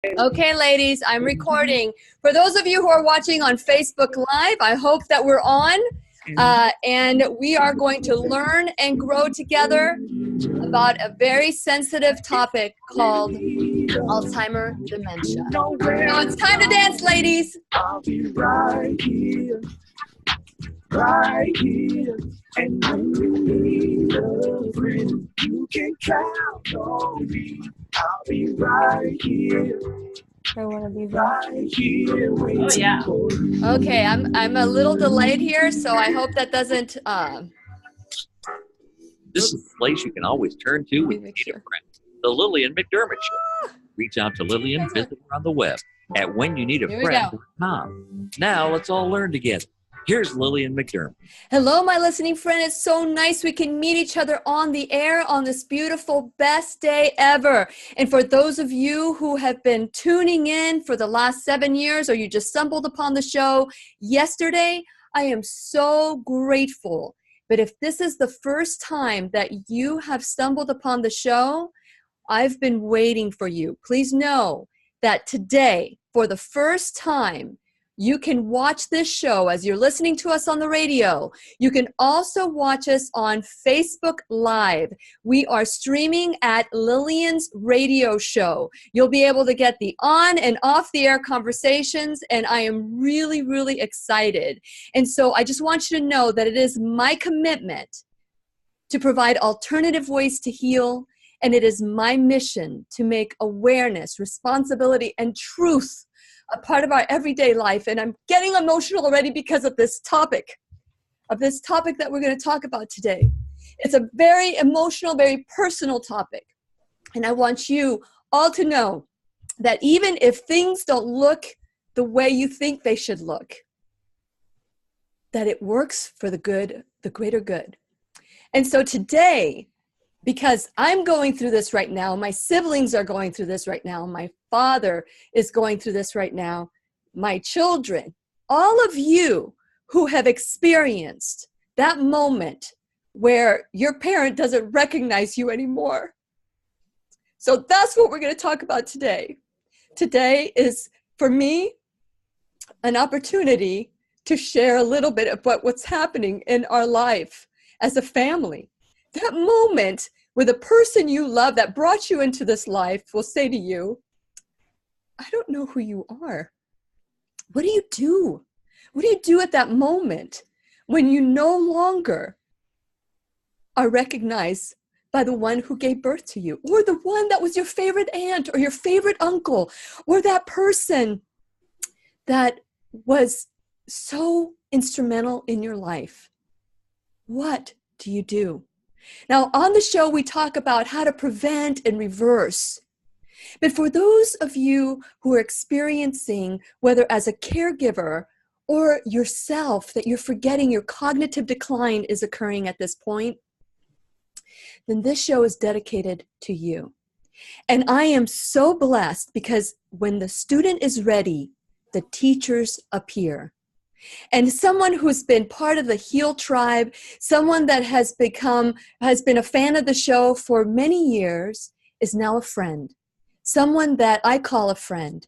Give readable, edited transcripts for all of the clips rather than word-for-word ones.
Okay, ladies, I'm recording. For those of you who are watching on Facebook Live, I hope that we're on. And we are going to learn and grow together about a very sensitive topic called Alzheimer dementia. So it's time to dance, ladies. I'll be right here, and when you need a friend, you can count on me. I'll be right here. I want to be Right here. Oh, yeah. Okay, I'm a little delayed here, so I hope that doesn't. This is the place you can always turn to when you need a friend. The Lillian McDermott Show. Reach out to Lillian, visit her on the web at whenyouneedafriend.com. Now let's all learn together. Here's Lillian McDermott. Hello, my listening friend. It's so nice we can meet each other on the air on this beautiful, best day ever. And for those of you who have been tuning in for the last 7 years, or you just stumbled upon the show yesterday, I am so grateful. But if this is the first time that you have stumbled upon the show, I've been waiting for you. Please know that today, for the first time, you can watch this show as you're listening to us on the radio. You can also watch us on Facebook Live. We are streaming at Lillian's radio show. You'll be able to get the on and off the air conversations, and I am really, really excited. And so I just want you to know that it is my commitment to provide alternative ways to heal, and it is my mission to make awareness, responsibility, and truth a part of our everyday life. And I'm getting emotional already because of this topic that we're going to talk about today. It's a very emotional, very personal topic. And I want you all to know that even if things don't look the way you think they should look, that it works for the good, the greater good. And so today, because I'm going through this right now, my siblings are going through this right now, my father is going through this right now, my children, all of you who have experienced that moment where your parent doesn't recognize you anymore. So that's what we're going to talk about today. Today is, for me, an opportunity to share a little bit of what's happening in our life as a family. That moment where the person you love that brought you into this life will say to you, I don't know who you are. What do you do? What do you do at that moment when you no longer are recognized by the one who gave birth to you, or the one that was your favorite aunt or your favorite uncle, or that person that was so instrumental in your life? What do you do? Now, on the show, we talk about how to prevent and reverse. But for those of you who are experiencing, whether as a caregiver or yourself, that you're forgetting your cognitive decline is occurring at this point, then this show is dedicated to you. And I am so blessed because when the student is ready, the teachers appear. And someone who's been part of the Heal Tribe, someone that has been a fan of the show for many years, is now a friend. Someone that I call a friend.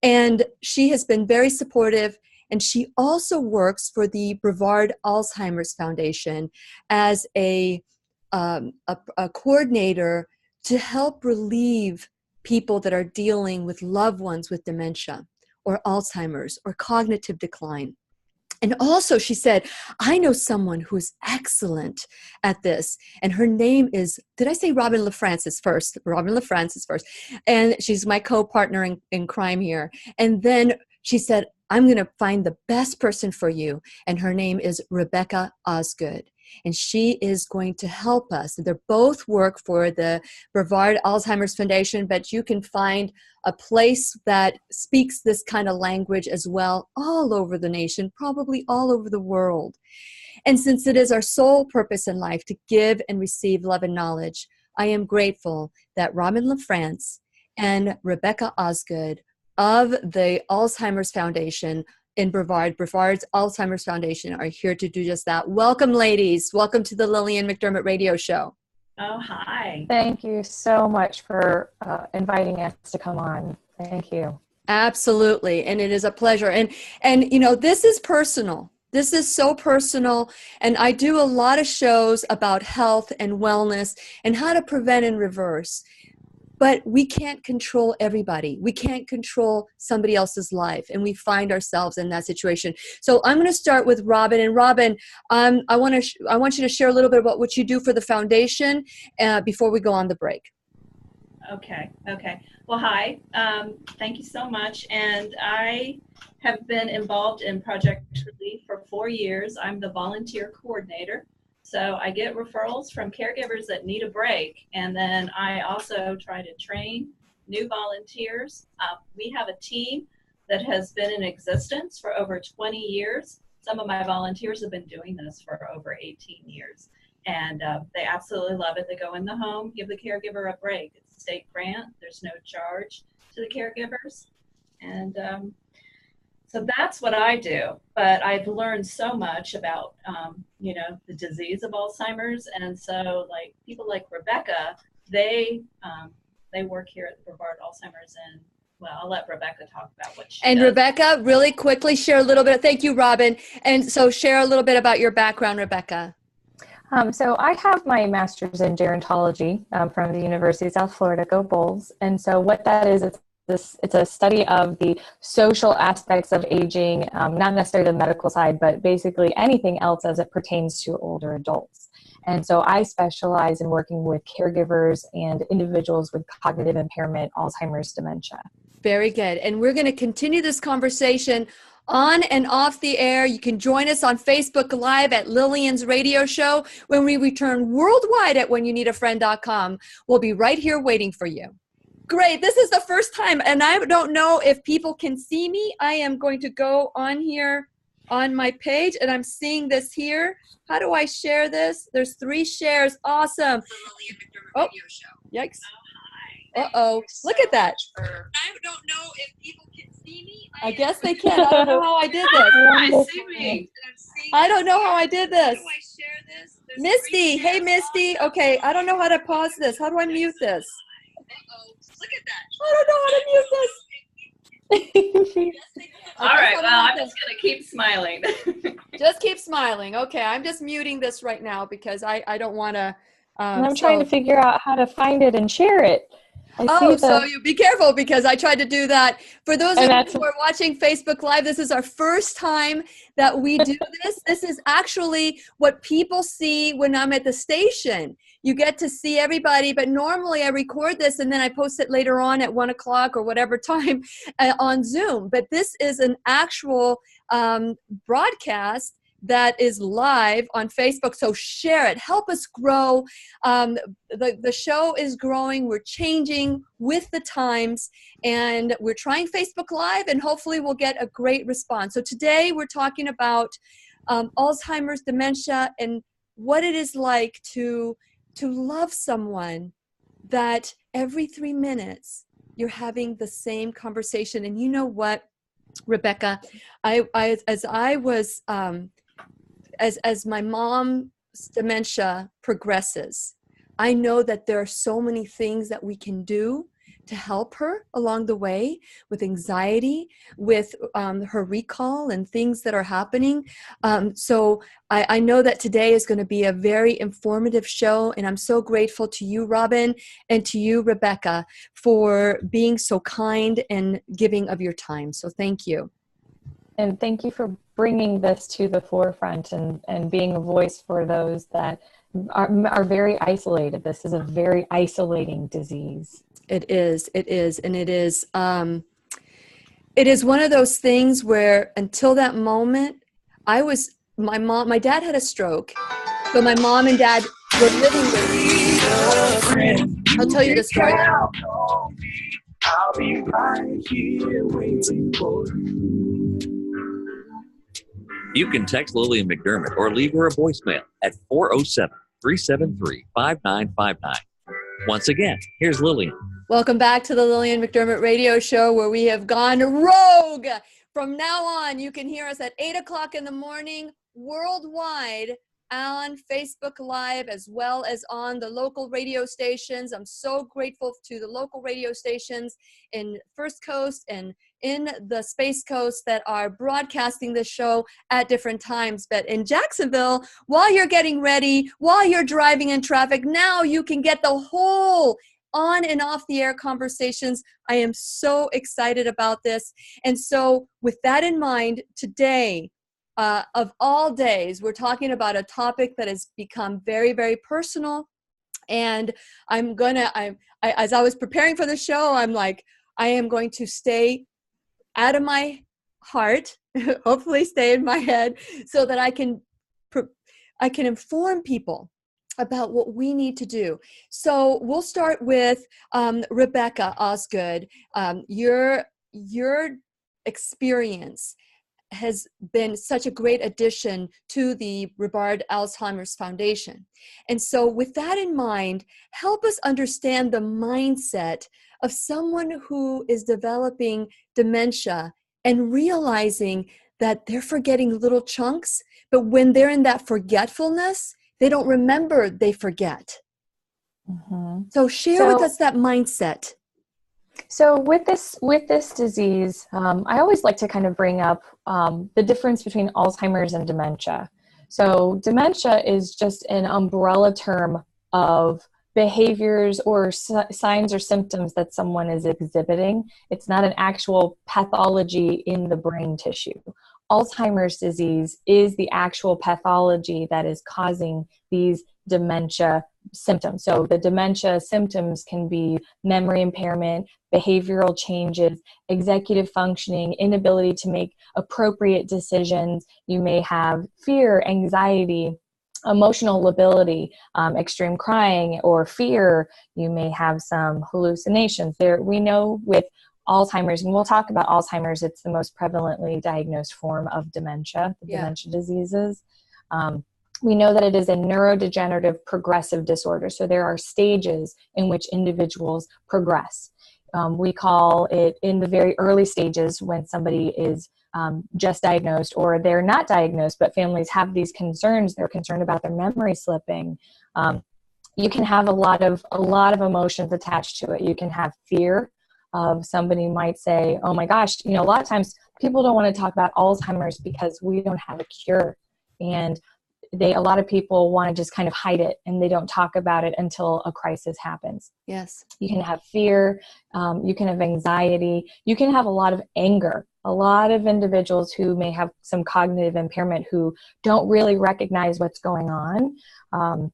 And she has been very supportive, and she also works for the Brevard Alzheimer's Foundation as a coordinator to help relieve people that are dealing with loved ones with dementia or Alzheimer's or cognitive decline. And also she said, I know someone who's excellent at this. And her name is, did I say Robin LaFrance is first? Robin LaFrance is first. And she's my co-partner in crime here. And then she said, I'm going to find the best person for you. And her name is Rebecca Osgood. And she is going to help us. They both work for the Brevard Alzheimer's Foundation, but you can find a place that speaks this kind of language as well all over the nation, probably all over the world. And since it is our sole purpose in life to give and receive love and knowledge, I am grateful that Robin LaFrance and Rebecca Osgood of the Alzheimer's Foundation in Brevard, Brevard's Alzheimer's Foundation, are here to do just that. Welcome, ladies. Welcome to the Lillian McDermott Radio Show. Oh, hi. Thank you so much for inviting us to come on Thank you. Absolutely. And it is a pleasure. And this is personal. This is so personal. And I do a lot of shows about health and wellness and how to prevent and reverse. But we can't control everybody. We can't control somebody else's life. And we find ourselves in that situation. So I'm going to start with Robin. And Robin, I want you to share a little bit about what you do for the foundation before we go on the break. Okay. Well, hi. Thank you so much. And I have been involved in Project Relief for 4 years. I'm the volunteer coordinator. So I get referrals from caregivers that need a break. And then I also try to train new volunteers. We have a team that has been in existence for over 20 years. Some of my volunteers have been doing this for over 18 years. And they absolutely love it. They go in the home, give the caregiver a break. It's a state grant. There's no charge to the caregivers. And so that's what I do. But I've learned so much about, the disease of Alzheimer's. And so like people like Rebecca, they work here at the Brevard Alzheimer's, and well, I'll let Rebecca talk about what she does. Rebecca, really quickly share a little bit. Thank you, Robin. And so share a little bit about your background, Rebecca. So I have my master's in gerontology from the University of South Florida, go Bulls. And so what that is, it's a study of the social aspects of aging, not necessarily the medical side, but basically anything else as it pertains to older adults. And so I specialize in working with caregivers and individuals with cognitive impairment, Alzheimer's, dementia. Very good. And we're going to continue this conversation on and off the air. You can join us on Facebook Live at Lillian's radio show when we return worldwide at whenyouneedafriend.com. We'll be right here waiting for you. Great. This is the first time, and I don't know if people can see me. I am going to go on here on my page, and I'm seeing this here. How do I share this? There's 3 shares. Awesome. The Lillian McDermott radio show. Yikes. Oh, hi. Uh-oh. Look at that. I don't know if people can see me. I guess they can. I don't know how I did this. I see me. I don't know how I did this. How do I share this? There's Misty. 3 Hey, shares. Misty. Okay. I don't know how to pause this. How do I mute this? Uh-oh. Look at that. I don't know how to mute this. All right, well, I'm just going to keep smiling. Just keep smiling. Okay, I'm just muting this right now because I don't want to. And I'm trying to figure out how to find it and share it. So you be careful because I tried to do that. For those of you who are watching Facebook Live, this is our first time that we do this. This is actually what people see when I'm at the station. You get to see everybody, but normally I record this and then I post it later on at 1 o'clock or whatever time on Zoom. But this is an actual broadcast that is live on Facebook. So share it. Help us grow. The show is growing. We're changing with the times. And we're trying Facebook Live, and hopefully we'll get a great response. So today we're talking about Alzheimer's, dementia, and what it is like to love someone that every 3 minutes you're having the same conversation. And you know what, Rebecca, as my mom's dementia progresses, I know that there are so many things that we can do to help her along the way with anxiety, with her recall and things that are happening. So I know that today is going to be a very informative show, and I'm so grateful to you, Robin, and to you, Rebecca, for being so kind and giving of your time. So thank you. And thank you for bringing this to the forefront and being a voice for those that are very isolated. This is a very isolating disease. It is. And it is one of those things where until that moment, my dad had a stroke, but my mom and dad were living with me. I'll tell you the story now. I'll be right here waiting for you. You can text Lillian McDermott or leave her a voicemail at 407-373-5959. Once again, here's Lillian. Welcome back to the Lillian McDermott radio show, where we have gone rogue. From now on, you can hear us at 8 o'clock in the morning worldwide on Facebook Live as well as on the local radio stations. I'm so grateful to the local radio stations in First Coast and in the Space Coast that are broadcasting this show at different times. But in Jacksonville, while you're getting ready, while you're driving in traffic, now you can get the whole on and off the air conversations. I am so excited about this. And so with that in mind, today, of all days, we're talking about a topic that has become very, very personal. And as I was preparing for the show, I'm like, I am going to stay out of my heart, hopefully stay in my head, so that I can inform people about what we need to do. So we'll start with Rebecca Osgood. Your experience has been such a great addition to the Brevard Alzheimer's Foundation. And so with that in mind, help us understand the mindset of someone who is developing dementia and realizing that they're forgetting little chunks, but when they're in that forgetfulness, they don't remember, they forget. Mm-hmm. So share with us that mindset. So with this disease, I always like to kind of bring up the difference between Alzheimer's and dementia. So dementia is just an umbrella term of behaviors or signs or symptoms that someone is exhibiting. It's not an actual pathology in the brain tissue. Alzheimer's disease is the actual pathology that is causing these dementia symptoms. So the dementia symptoms can be memory impairment, behavioral changes, executive functioning, inability to make appropriate decisions. You may have fear, anxiety, emotional lability, extreme crying or fear. You may have some hallucinations. We know with Alzheimer's, and we'll talk about Alzheimer's, it's the most prevalently diagnosed form of dementia, the dementia diseases. We know that it is a neurodegenerative progressive disorder. So there are stages in which individuals progress. We call it in the very early stages when somebody is just diagnosed or they're not diagnosed, but families have these concerns. They're concerned about their memory slipping. You can have a lot of emotions attached to it. You can have fear of somebody might say, oh my gosh, a lot of times people don't want to talk about Alzheimer's because we don't have a cure. And a lot of people want to just kind of hide it and they don't talk about it until a crisis happens. Yes. You can have fear. You can have anxiety. You can have a lot of anger. A lot of individuals who may have some cognitive impairment who don't really recognize what's going on.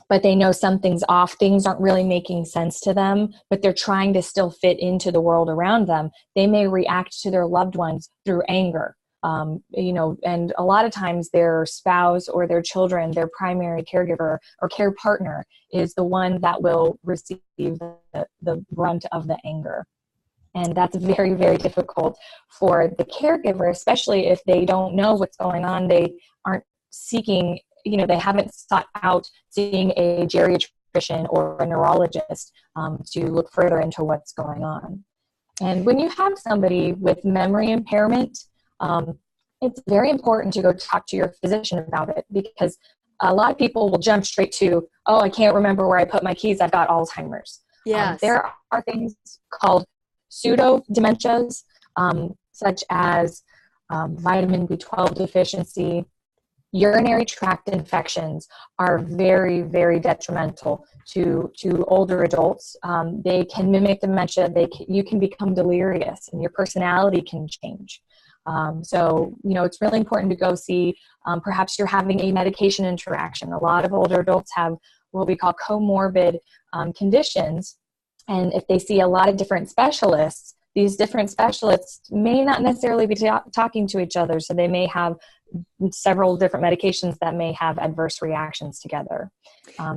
But they know something's off, things aren't really making sense to them, but they're trying to still fit into the world around them. They may react to their loved ones through anger, and a lot of times their spouse or their children, their primary caregiver or care partner is the one that will receive the brunt of the anger. And that's very, very difficult for the caregiver, especially if they don't know what's going on. They aren't seeking they haven't sought out seeing a geriatrician or a neurologist to look further into what's going on. And when you have somebody with memory impairment, it's very important to go talk to your physician about it, because a lot of people will jump straight to, oh, I can't remember where I put my keys, I've got Alzheimer's. Yes. There are things called pseudo-dementias, such as vitamin B12 deficiency. Urinary tract infections are very, very detrimental to older adults. They can mimic dementia. You can become delirious and your personality can change. So it's really important to go see, perhaps you're having a medication interaction. A lot of older adults have what we call comorbid conditions. And if they see a lot of different specialists, these different specialists may not necessarily be talking to each other. So they may have several different medications that may have adverse reactions together.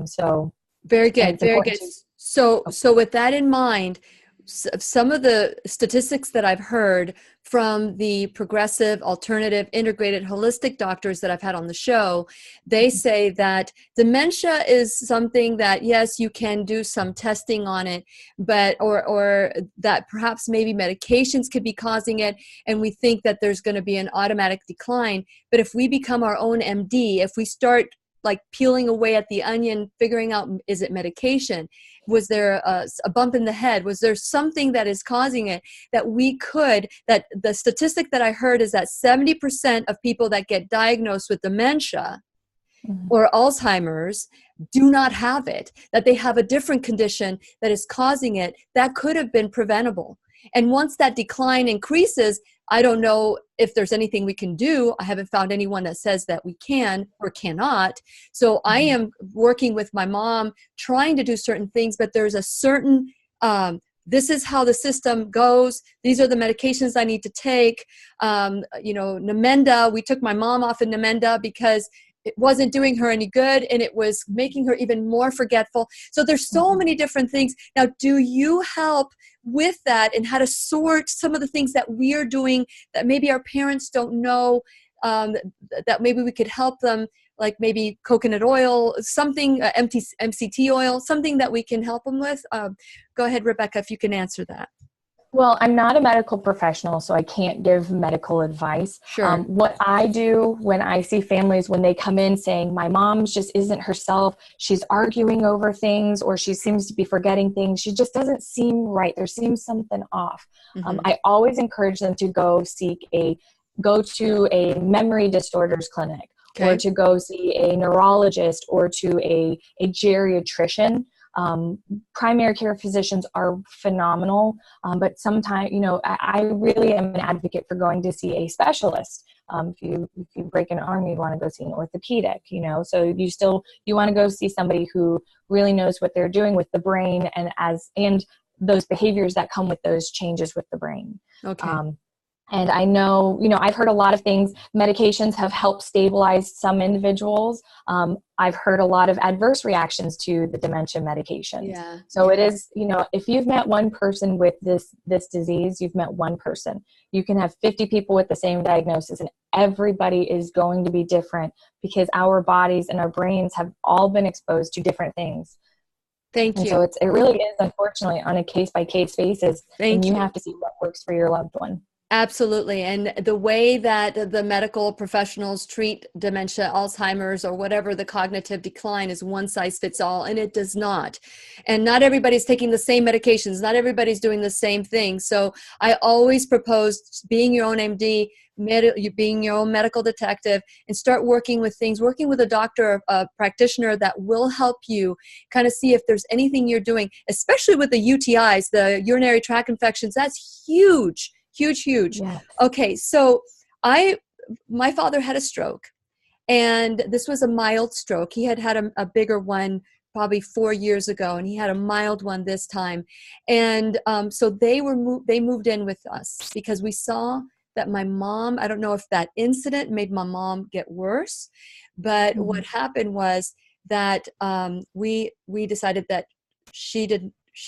So very good, very good. So with that in mind, some of the statistics that I've heard from the progressive, alternative, integrated, holistic doctors that I've had on the show, they say that dementia is something that, yes, you can do some testing on it, but or that perhaps maybe medications could be causing it, and we think that there's going to be an automatic decline. But if we become our own MD, if we start like peeling away at the onion, figuring out, is it medication? Was there a bump in the head? Was there something that is causing it that we could, that the statistic that I heard is that 70% of people that get diagnosed with dementia or Alzheimer's do not have it, that they have a different condition that is causing it that could have been preventable. And once that decline increases, I don't know if there's anything we can do. I haven't found anyone that says that we can or cannot. So I am working with my mom, trying to do certain things, but there's a certain, this is how the system goes. These are the medications I need to take. Namenda, we took my mom off of Namenda because it wasn't doing her any good and it was making her even more forgetful. So there's so many different things. Now, do you help with that and how to sort some of the things that we are doing that maybe our parents don't know, that maybe we could help them, like maybe coconut oil, something, MCT oil, something that we can help them with? Go ahead, Rebecca, if you can answer that. Well, I'm not a medical professional, so I can't give medical advice. Sure. What I do when I see families, when they come in saying, my mom just isn't herself, she's arguing over things, or she seems to be forgetting things, she just doesn't seem right, there seems something off. I always encourage them to go to a memory disorders clinic, or to go see a neurologist, or to a geriatrician. Primary care physicians are phenomenal, but sometimes, I really am an advocate for going to see a specialist. If you break an arm, you want to go see an orthopedic, so you want to go see somebody who really knows what they're doing with the brain and those behaviors that come with those changes with the brain. Okay. And I know, I've heard a lot of things. Medications have helped stabilize some individuals. I've heard a lot of adverse reactions to the dementia medications. Yeah. So it is, if you've met one person with this disease, you've met one person. You can have 50 people with the same diagnosis, and everybody is going to be different because our bodies and our brains have all been exposed to different things. Thank you. So it really is, unfortunately, on a case-by-case basis. Thank you. You have to see what works for your loved one. Absolutely. And the way that the medical professionals treat dementia, Alzheimer's, or whatever the cognitive decline is one size fits all, and it does not. And not everybody's taking the same medications. Not everybody's doing the same thing. So I always propose being your own MD, being your own medical detective, and start working with a doctor, a practitioner that will help you kind of see if there's anything you're doing, especially with the UTIs, the urinary tract infections. That's huge. Huge. Yes. Okay, so my father had a stroke, and this was a mild stroke. He had a bigger one probably 4 years ago, and he had a mild one this time. And so they moved in with us because we saw that my mom, I don't know if that incident made my mom get worse, but what happened was that we decided that she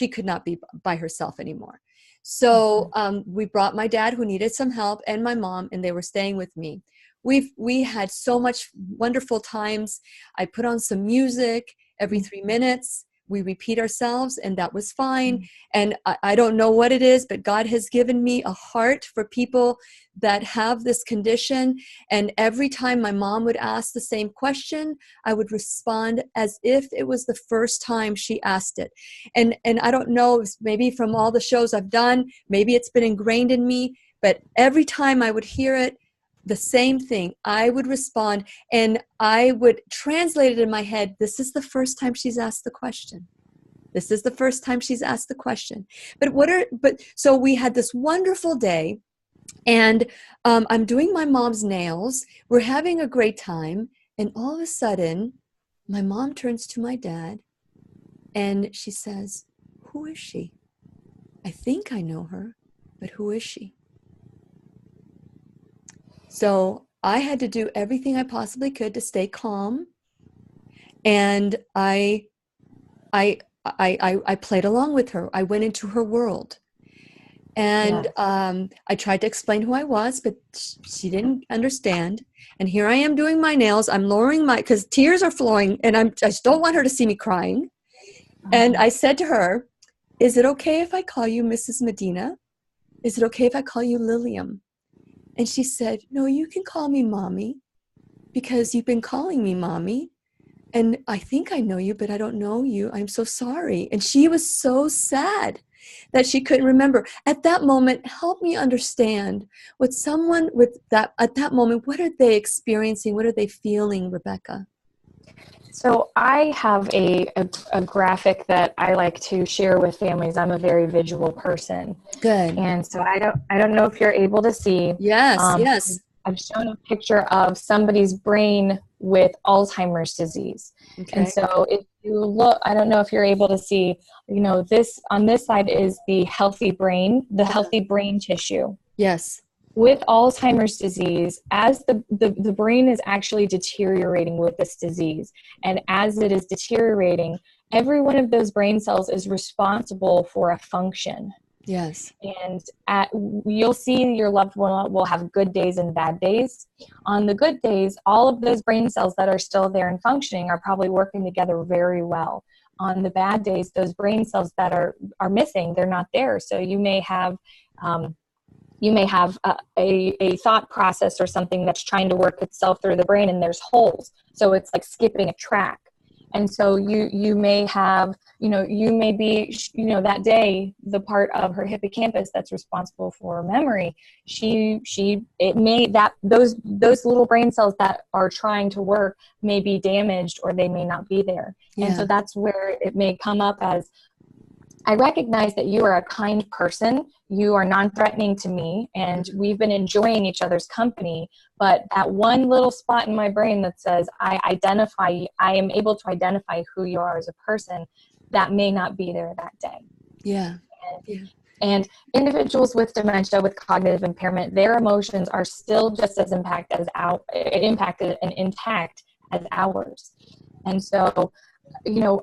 could not be by herself anymore. So we brought my dad, who needed some help, and my mom, and they were staying with me. We had so much wonderful times. I put on some music every 3 minutes. We repeat ourselves, and that was fine. And I don't know what it is, but God has given me a heart for people that have this condition. And every time my mom would ask the same question, I would respond as if it was the first time she asked it. And I don't know, maybe from all the shows I've done, maybe it's been ingrained in me, but every time I would hear it, the same thing, I would respond, and I would translate it in my head. This is the first time she's asked the question. This is the first time she's asked the question. So we had this wonderful day, and I'm doing my mom's nails. We're having a great time. And all of a sudden, my mom turns to my dad and she says, "Who is she? I think I know her, but who is she?" So I had to do everything I possibly could to stay calm. And I played along with her. I went into her world. And I tried to explain who I was, but she didn't understand. And here I am doing my nails. I'm lowering because tears are flowing, and I just don't want her to see me crying. And I said to her, "Is it okay if I call you Mrs. Medina? Is it okay if I call you Lillian?" And she said, "No, you can call me Mommy, because you've been calling me Mommy. and I think I know you, but I don't know you. I'm so sorry. And she was so sad that she couldn't remember. At that moment, help me understand what someone with that, at that moment, what are they experiencing? What are they feeling, Rebecca? So I have a graphic that I like to share with families. I'm a very visual person. Good. And so I don't know if you're able to see. Yes, yes. I've shown a picture of somebody's brain with Alzheimer's disease. Okay. And so if you look, I don't know if you're able to see, this on this side is the healthy brain tissue. Yes. With Alzheimer's disease, as the brain is actually deteriorating with this disease, and as it is deteriorating, every one of those brain cells is responsible for a function. Yes. And you'll see your loved one will have good days and bad days. On the good days, all of those brain cells that are still there and functioning are probably working together very well. On the bad days, those brain cells that are missing, they're not there. So you may have a thought process or something that's trying to work itself through the brain, and there's holes. So it's like skipping a track. And so you may have, you may be, that day, the part of her hippocampus that's responsible for memory, those little brain cells that are trying to work may be damaged, or they may not be there. Yeah. And so that's where it may come up as, I recognize that you are a kind person. You are non-threatening to me, and we've been enjoying each other's company. But that one little spot in my brain that says I am able to identify who you are as a person, that may not be there that day. Yeah. And individuals with dementia, with cognitive impairment, their emotions are still just as impacted and intact as ours. And so,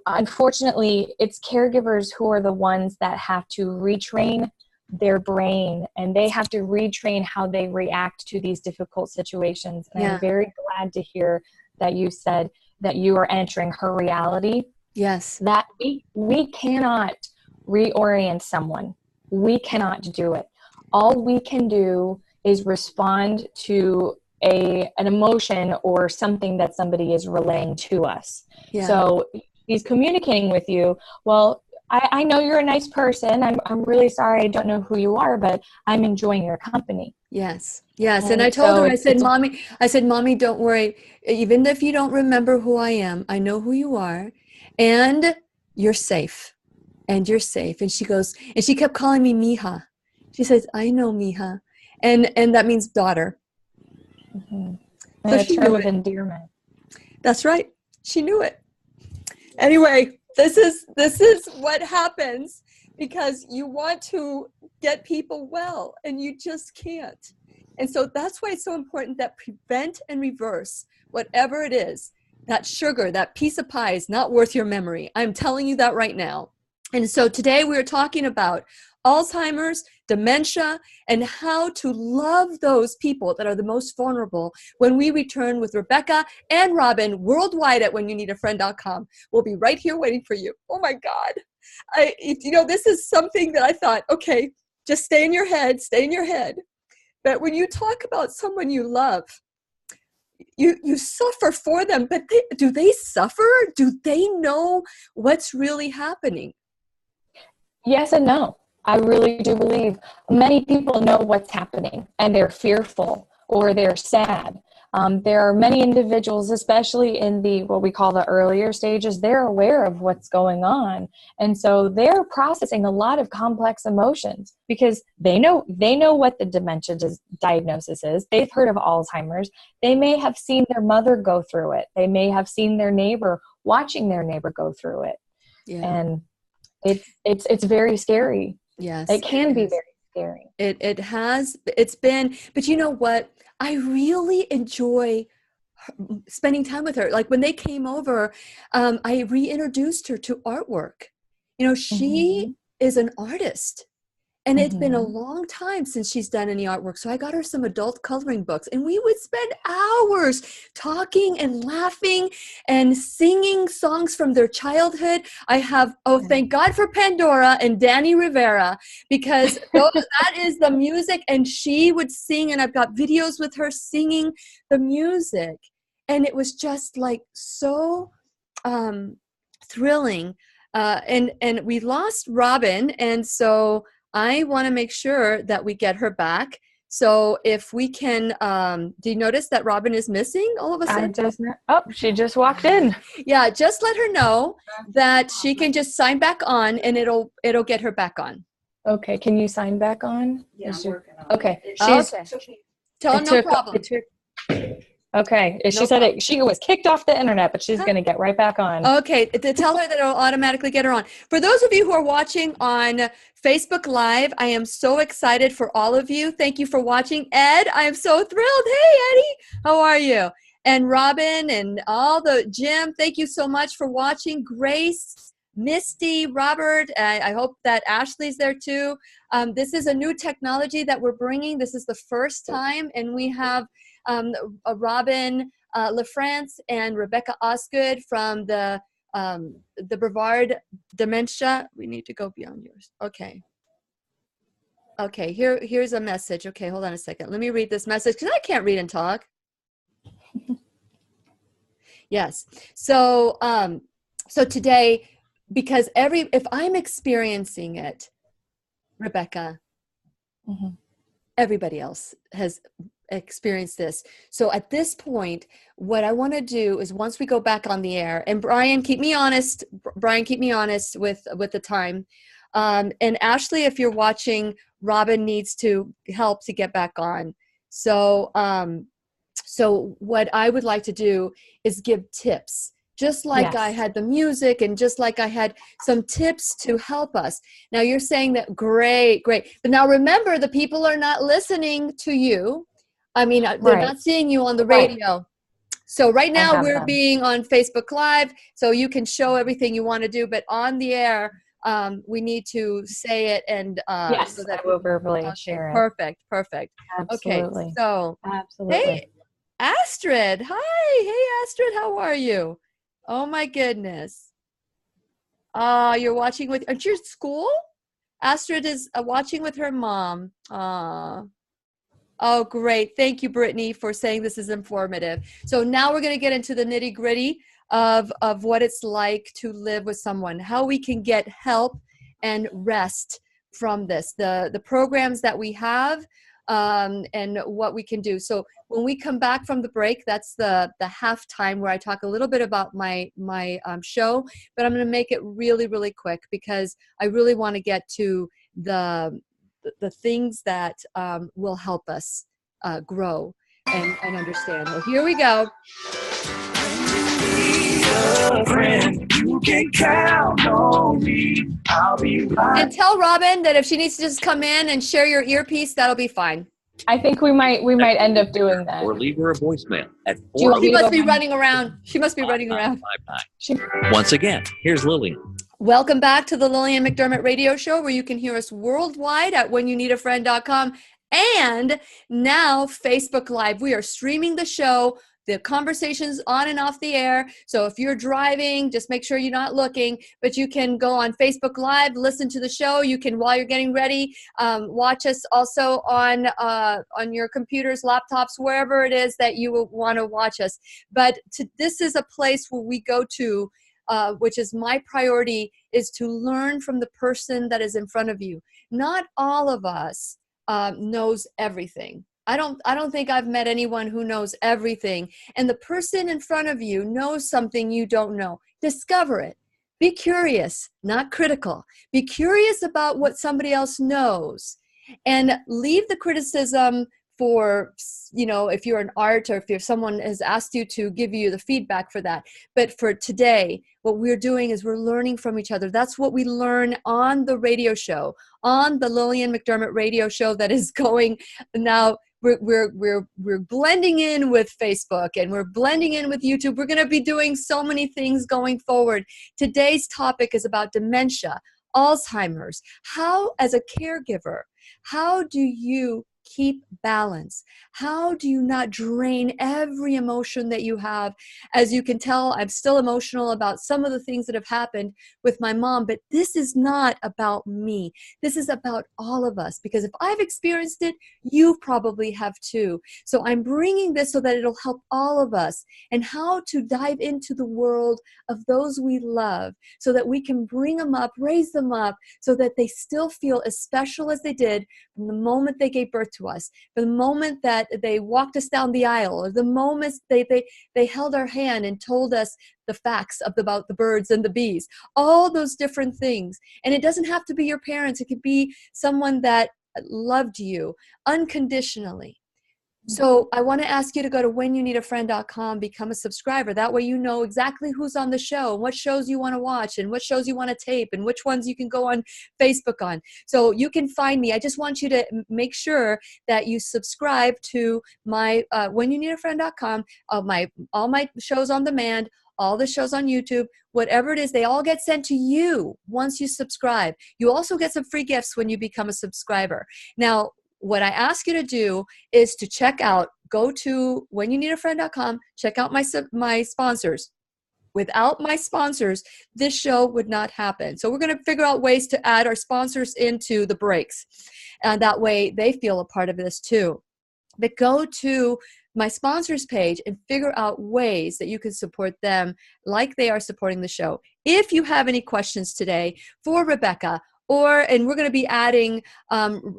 unfortunately, it's caregivers who are the ones that have to retrain their brain, and they have to retrain how they react to these difficult situations. And I'm very glad to hear that you said that you are entering her reality. Yes. That we cannot reorient someone. We cannot do it. All we can do is respond to an emotion or something that somebody is relaying to us. Yeah. So he's communicating with you. Well, I know you're a nice person. I'm really sorry I don't know who you are, but I'm enjoying your company. Yes. And I told her, I said, Mommy, don't worry. Even if you don't remember who I am, I know who you are, and you're safe. And you're safe. And she goes, and she kept calling me Mija. She says, I know Mija. And that means daughter. Mm-hmm. So she knew it. Endearment. That's right. She knew it. Anyway, this is what happens because you want to get people well and you just can't. And so that's why it's so important that prevent and reverse whatever it is. That sugar, that piece of pie is not worth your memory. I'm telling you that right now. And so today we're talking about Alzheimer's, dementia, and how to love those people that are the most vulnerable when we return with Rebecca and Robin worldwide at whenyounneedafriend.com. We'll be right here waiting for you. Oh my God. This is something that I thought, okay, just stay in your head. But when you talk about someone you love, you suffer for them, but do they suffer? Do they know what's really happening? Yes and no. I really do believe many people know what's happening and they're fearful or they're sad. There are many individuals, especially in what we call the earlier stages, they're aware of what's going on. And so they're processing a lot of complex emotions because they know what the dementia diagnosis is. They've heard of Alzheimer's. They may have seen their mother go through it. They may have seen their neighbor, watching their neighbor go through it. Yeah. And it's very scary. Yes. It can be very scary. It's been, but you know what? I really enjoy spending time with her. Like when they came over, I reintroduced her to artwork. She is an artist. And it's been a long time since she's done any artwork. So I got her some adult coloring books and we would spend hours talking and laughing and singing songs from their childhood. I have, thank God for Pandora and Danny Rivera, because that is the music. And she would sing, and I've got videos with her singing the music. And it was just like so thrilling. And we lost Robin, and so I want to make sure that we get her back. So if we can, do you notice that Robin is missing all of a sudden? She just walked in. Yeah, just let her know that she can just sign back on, and it'll get her back on. Okay, can you sign back on? Yeah, I'm working on okay. it. Tell her no problem. Okay, she said she was kicked off the internet, but she's going to get right back on. Okay, to tell her that it'll automatically get her on. For those of you who are watching on Facebook Live, I am so excited for all of you. Thank you for watching. Ed, I am so thrilled. Hey, Eddie, how are you? And Robin and all the Jim, thank you so much for watching. Grace, Misty, Robert, I hope that Ashley's there too. This is a new technology that we're bringing. This is the first time, and we have Robin LaFrance and Rebecca Osgood from the Brevard Dementia. We need to go beyond yours. Okay, here's a message. Okay, hold on a second. Let me read this message because I can't read and talk. Yes. So so today, because if I'm experiencing it, Rebecca, everybody else has experienced this. So at this point, what I want to do is once we go back on the air, and Brian, keep me honest with the time. And Ashley, if you're watching, Robin needs to help to get back on. So, so what I would like to do is give tips, just like I had the music and just like I had some tips to help us. Now you're saying that great. But now remember, the people are not listening to you. I mean, they're not seeing you on the radio. So right now we're being on Facebook Live, so you can show everything you want to do, but on the air, we need to say it and so that we'll verbally share it. Perfect. Absolutely. Okay, so absolutely. Hey, Astrid. Hi. Hey, Astrid. How are you? Oh my goodness. You're watching aren't you at school? Astrid is watching with her mom. Oh, great. Thank you, Brittany, for saying this is informative. So now we're going to get into the nitty gritty of what it's like to live with someone, how we can get help and rest from this, the programs that we have, and what we can do. So when we come back from the break, that's the halftime where I talk a little bit about my show, but I'm going to make it really, really quick because I really want to get to the things that will help us grow and understand. Well, here we go. You can count on me. I'll be right. And tell Robin that if she needs to just come in and share your earpiece, that'll be fine. I think we might end up doing that. Or leave her a voicemail at She must be running around. She must be running around. Once again, here's Lillian. Welcome back to the Lillian McDermott Radio Show, where you can hear us worldwide at whenyouneedafriend.com and now Facebook Live. We are streaming the show. The conversation's on and off the air. So if you're driving, just make sure you're not looking, but you can go on Facebook Live, listen to the show. You can, while you're getting ready, watch us also on your computers, laptops, wherever it is that you will want to watch us. But this is a place where we go to, which is my priority, is to learn from the person that is in front of you. Not all of us knows everything. I don't think I've met anyone who knows everything. And the person in front of you knows something you don't know. Discover it. Be curious, not critical. Be curious about what somebody else knows. And leave the criticism for, if you're an art or if someone has asked you to give you the feedback for that. But for today, what we're doing is we're learning from each other. That's what we learn on the radio show, on the Lillian McDermott radio show that is going now. We're blending in with Facebook and we're blending in with YouTube. We're going to be doing so many things going forward. Today's topic is about dementia, Alzheimer's. How, as a caregiver, how do you keep balance? How do you not drain every emotion that you have? As you can tell, I'm still emotional about some of the things that have happened with my mom, but this is not about me. This is about all of us, because if I've experienced it, you probably have too. So I'm bringing this so that it'll help all of us, and how to dive into the world of those we love so that we can bring them up, raise them up, so that they still feel as special as they did from the moment they gave birth to us, from the moment that they walked us down the aisle, or the moment they held our hand and told us the facts about the birds and the bees, all those different things. And it doesn't have to be your parents. It could be someone that loved you unconditionally. So I want to ask you to go to whenyouneedafriend.com, become a subscriber. That way you know exactly who's on the show, and what shows you want to watch, and what shows you want to tape, and which ones you can go on Facebook on. So you can find me. I just want you to make sure that you subscribe to my whenyouneedafriend.com, all my shows on demand, all the shows on YouTube, whatever it is, they all get sent to you once you subscribe. You also get some free gifts when you become a subscriber. Now, what I ask you to do is to go to whenyouneedafriend.com, check out my sponsors. Without my sponsors, this show would not happen. So we're going to figure out ways to add our sponsors into the breaks. And that way they feel a part of this too. But go to my sponsors page and figure out ways that you can support them like they are supporting the show. If you have any questions today for Rebecca, and we're going to be adding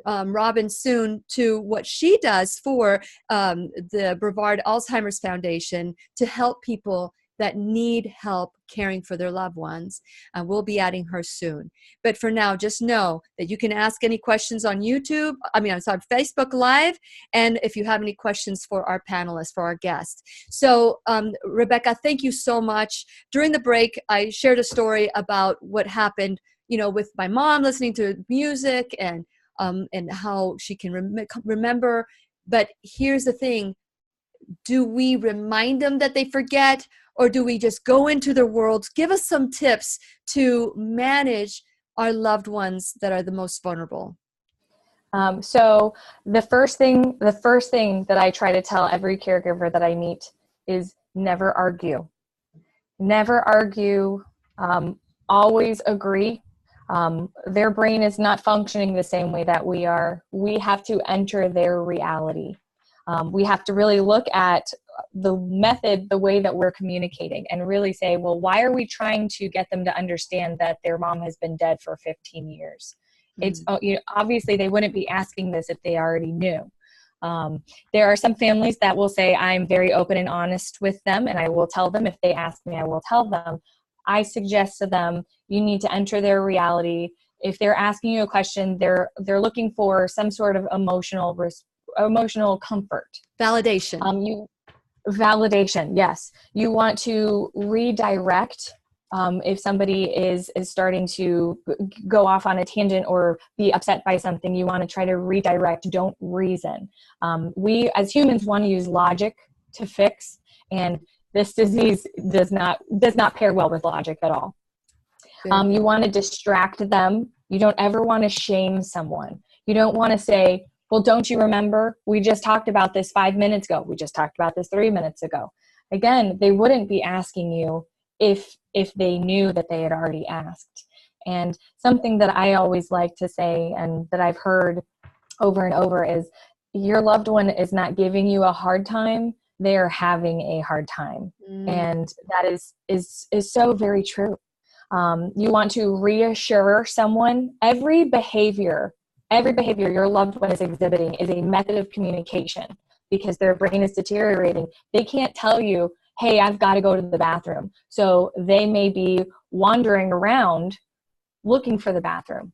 Robin soon to what she does for the Brevard Alzheimer's Foundation to help people that need help caring for their loved ones. We'll be adding her soon. But for now, just know that you can ask any questions on Facebook Live, and if you have any questions for our panelists, for our guests. So, Rebecca, thank you so much. During the break, I shared a story about what happened, with my mom listening to music and how she can remember. But here's the thing. Do we remind them that they forget, or do we just go into their worlds? Give us some tips to manage our loved ones that are the most vulnerable. So the first thing that I try to tell every caregiver that I meet is never argue. Never argue. Always agree. Their brain is not functioning the same way that we are. We have to enter their reality. We have to really look at the method, the way that we're communicating, and really say, well, why are we trying to get them to understand that their mom has been dead for 15 years? It's obviously they wouldn't be asking this if they already knew. There are some families that will say, I'm very open and honest with them, and I will tell them. If they ask me, I will tell them. I suggest to them, you need to enter their reality. If they're asking you a question, they're looking for some sort of emotional comfort. Validation. Validation, yes. You want to redirect. If somebody is starting to go off on a tangent or be upset by something, you want to try to redirect, don't reason. We as humans want to use logic to fix, and this disease does not pair well with logic at all. You want to distract them. You don't ever want to shame someone. You don't want to say, well, don't you remember? We just talked about this 5 minutes ago. We just talked about this 3 minutes ago. Again, they wouldn't be asking you if they knew that they had already asked. And something that I always like to say, and that I've heard over and over, is your loved one is not giving you a hard time. They are having a hard time. And that is so very true. You want to reassure someone. Every behavior your loved one is exhibiting is a method of communication, because their brain is deteriorating. They can't tell you, hey, I've got to go to the bathroom. So they may be wandering around looking for the bathroom.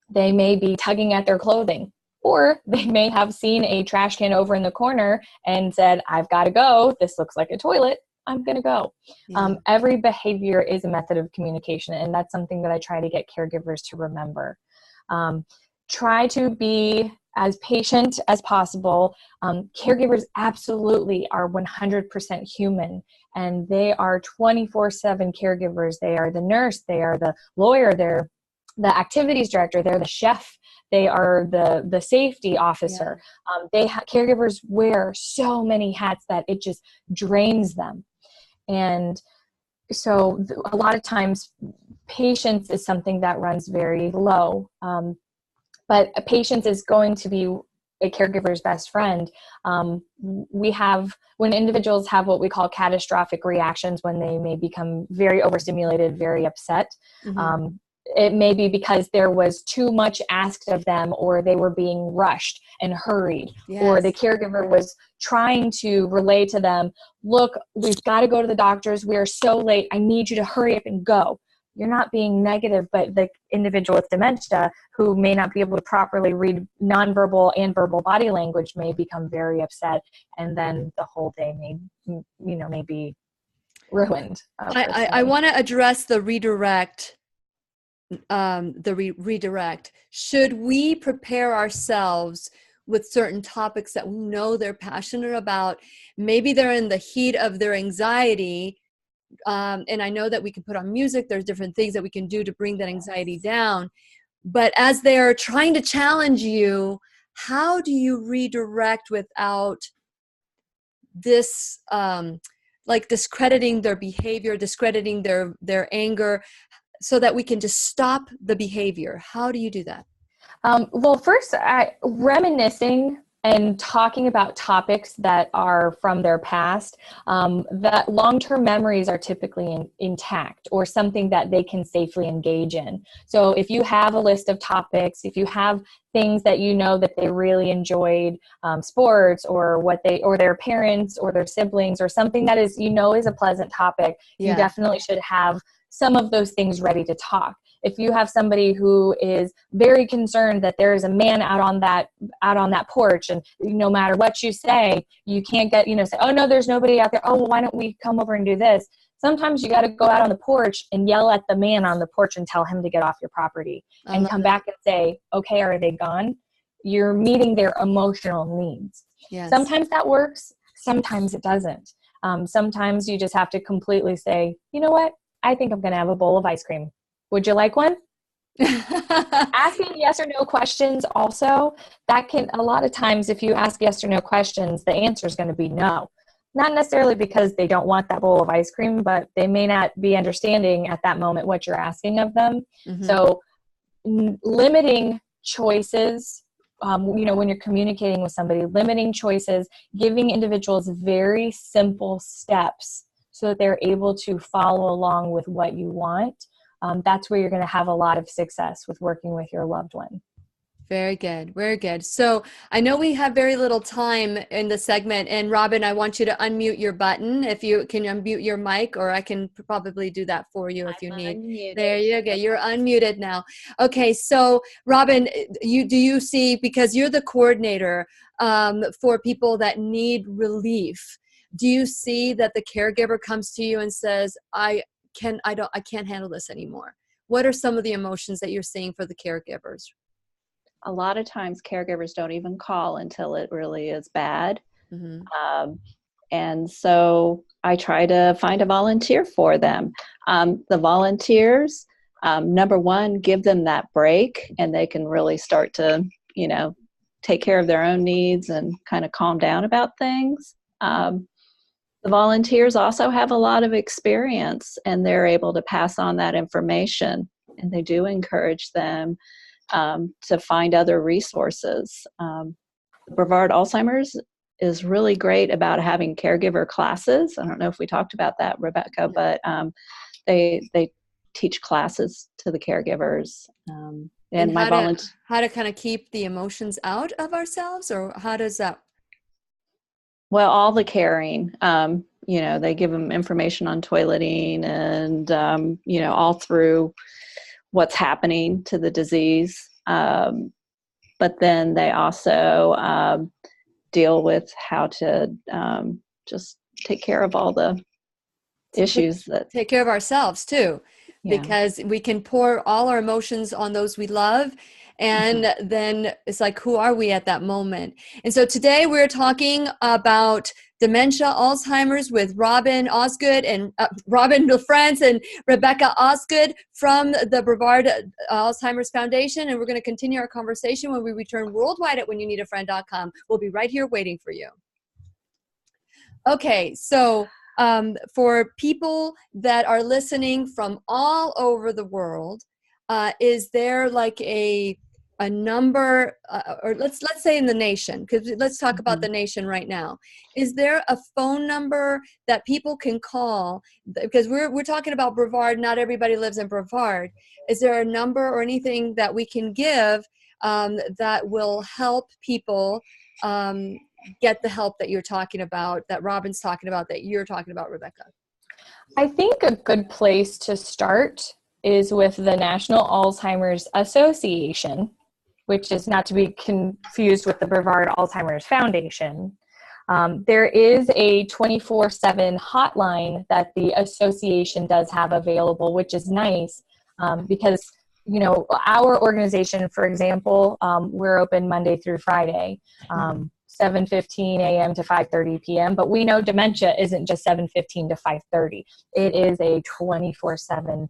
They may be tugging at their clothing, or they may have seen a trash can over in the corner and said, I've got to go. This looks like a toilet. I'm going to go. Yeah. Every behavior is a method of communication. And that's something that I try to get caregivers to remember. Try to be as patient as possible. Caregivers absolutely are 100% human, and they are 24/7 caregivers. They are the nurse, they are the lawyer, they're the activities director, they're the chef, They are the safety officer. Caregivers wear so many hats that it just drains them. And so a lot of times patience is something that runs very low. But patience is going to be a caregiver's best friend. When individuals have what we call catastrophic reactions, when they may become very overstimulated, very upset, it may be because there was too much asked of them, or they were being rushed and hurried, or the caregiver was trying to relay to them, look, we've got to go to the doctors. We are so late. I need you to hurry up and go. You're not being negative, but the individual with dementia who may not be able to properly read nonverbal and verbal body language may become very upset, and then the whole day may be ruined. I want to address the redirect. Redirect. Should we prepare ourselves with certain topics that we know they're passionate about? Maybe they're in the heat of their anxiety. And I know that we can put on music. There's different things that we can do to bring that anxiety down. But as they're trying to challenge you, how do you redirect without this, like discrediting their behavior, discrediting their anger, so that we can just stop the behavior? How do you do that? Well, first, reminiscing and talking about topics that are from their past, that long-term memories are typically intact, or something that they can safely engage in. So if you have a list of topics, if you have things that you know that they really enjoyed, sports, or their parents or their siblings, or something that is a pleasant topic, you definitely should have some of those things ready to talk. If you have somebody who is very concerned that there is a man out on that porch, and no matter what you say, you can't get, say, oh no, there's nobody out there. Oh, well, why don't we come over and do this? Sometimes you got to go out on the porch and yell at the man on the porch and tell him to get off your property, and come back and say, okay, are they gone? You're meeting their emotional needs. Yes. Sometimes that works. Sometimes it doesn't. Sometimes you just have to completely say, you know what? I think I'm going to have a bowl of ice cream. Would you like one? Asking yes or no questions also, a lot of times if you ask yes or no questions, the answer is going to be no. Not necessarily because they don't want that bowl of ice cream, but they may not be understanding at that moment what you're asking of them. Mm-hmm. So limiting choices, when you're communicating with somebody, limiting choices, giving individuals very simple steps so that they're able to follow along with what you want. That's where you're going to have a lot of success with working with your loved one. Very good. Very good. So I know we have very little time in the segment, and Robin, I want you to unmute your button. If you can unmute your mic, or I can probably do that for you if you need. Unmuted. There you go. You're unmuted now. Okay. So Robin, do you see, because you're the coordinator for people that need relief, do you see that the caregiver comes to you and says, I can't handle this anymore? What are some of the emotions that you're seeing for the caregivers? A lot of times caregivers don't even call until it really is bad. Mm-hmm. And so I try to find a volunteer for them. The volunteers, number one, give them that break, and they can really start to, take care of their own needs and kind of calm down about things. The volunteers also have a lot of experience, and they're able to pass on that information, and they do encourage them to find other resources. Brevard Alzheimer's is really great about having caregiver classes. I don't know if we talked about that, Rebecca, but they teach classes to the caregivers. And how to kind of keep the emotions out of ourselves, or how does that? Well, all the caring, they give them information on toileting and, all through what's happening to the disease. But then they also deal with how to just take care of all the issues. Take care of ourselves too, because we can pour all our emotions on those we love. And then it's like, who are we at that moment? And so today we're talking about Dementia, Alzheimer's with Osgood and Robin LaFrance and Rebecca Osgood from the Brevard Alzheimer's Foundation. And we're going to continue our conversation when we return worldwide at whenyouneedafriend.com. We'll be right here waiting for you. Okay, so for people that are listening from all over the world, is there like a number, or let's say in the nation, because let's talk about the nation right now. Is there a phone number that people can call? Because we're talking about Brevard. Not everybody lives in Brevard. Is there a number or anything that we can give that will help people get the help that you're talking about, that Robin's talking about, that you're talking about, Rebecca? I think a good place to start is with the National Alzheimer's Association, which is not to be confused with the Brevard Alzheimer's Foundation. There is a 24/7 hotline that the association does have available, which is nice because, you know, our organization, for example, we're open Monday through Friday, 7:15 a.m. to 5:30 p.m. But we know dementia isn't just 7:15 to 5:30. It is a 24/7